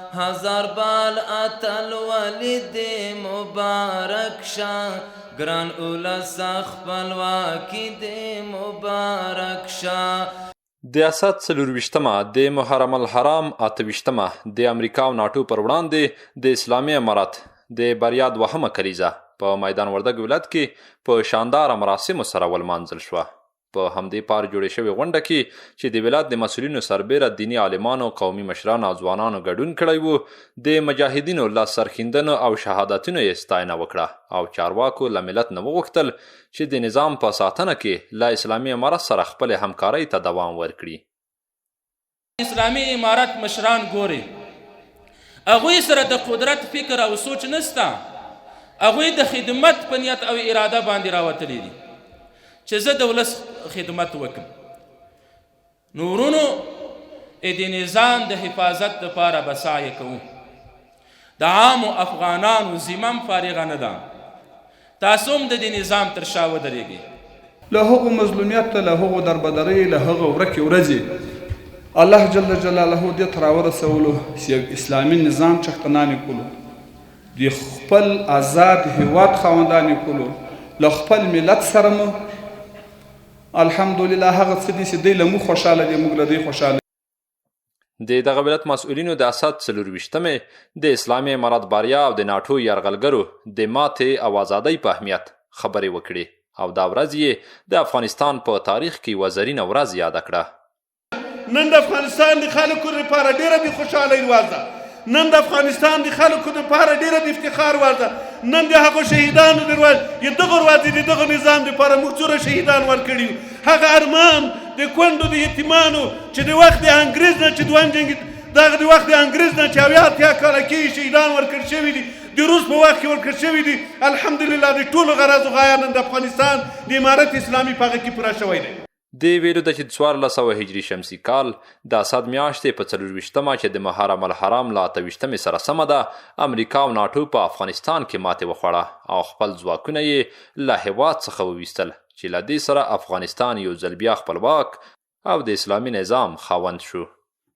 هزار بال اتل ولید مبارک شاه ګران اولس خپلواکي دې مبارک شاه. د اسد 24مه د محرم الحرام 28مه د امریکا او ناټو پر وړاندې د اسلامي امارت د بریا دوهمه کلیزه په میدان وردګ ولایت کې په شانداره مراسمو سره ولمانځل شوه. په همدې پار جوړې شوې غونډه کې چې د ولایت د مسؤلینو سربیره دیني عالمانو، قومي مشرانو او ځوانانو ګډون کړی و، د مجاهدینو له سرښندنو او شهادتونو یې ستاینه وکړه او چارواکو له ملت نه وغوښتل چې د نظام په ساتنه کې له اسلامي امارت سره خپلې همکارۍ ته دوام ورکړي. اسلامي امارت مشران ګوري، هغوی سره د قدرت فکر او سوچ نسته، هغوی د خدمت په نیت او اراده باندې راوتلی دي چې زه د ولس خدمت وکم. نورونو د نظام د حفاظت دپاره به سعی کوو. د عامو افغانانو ذمم فارغه نه ده، تاسو هم د دې نظام تر شا ودرېږئ. له هغو مظلومیت ته، له هغو دربدرۍ، له هغه ورکې ورځې الله جل جلاله دې ته راورسولو چې یو اسلامي نظام چښتنانې کړو، د خپل آزاد هیواد خاوندانې کړو، له خپل ملت سره مو الحمدلله هغه څه دي چې دوی له موږ خوشحاله دي، موږ له دوی خوشحاله. د دغه ولایت مسؤلینو د اسد 24مې د اسلامي امارت بریا او د ناټو یرغلګرو د ماتې او ازادۍ په اهمیت خبرې وکړې او دا ورځ یې د افغانستان په تاریخ کې یوه زرینه ورځ یاده کړه. نن د افغانستان د خلکو لپاره ډېره د خوشحالۍ ورځ ده، نن د افغانستان د خلکو لپاره ډېره د افتخار ورځ ده، نن د هغو شهیدانو د ورځ د دغه ورځې د دغه نظام لپاره موږ څومره شهیدان ورکړي یو. هغه ارمان د کونډو د یتیمانو چې د وخت د انګریز نه چې دویم جنګ دغه د وخت د انګریز نه چې 80 کاله کېږي شهیدان ورکړل شوي دي، د روس په وخت کې ورکړل شوي دي. الحمدلله د ټولو غرض و غایه نن د افغانستان د امارت اسلامي په هغه کې پوره شوی دی. د ویلو ده چې 1400 هجري شمسي کال د اسد میاشتې په 24مه چې د محرم الحرام له 28مې سره سمه ده، امریکا او ناټو په افغانستان کې ماتې وخوړه او خپل ځواکونه یې له هېواد څخه وویستل چې له دې سره افغانستان یو ځل بیا خپلواک او د اسلامي نظام خاوند شو.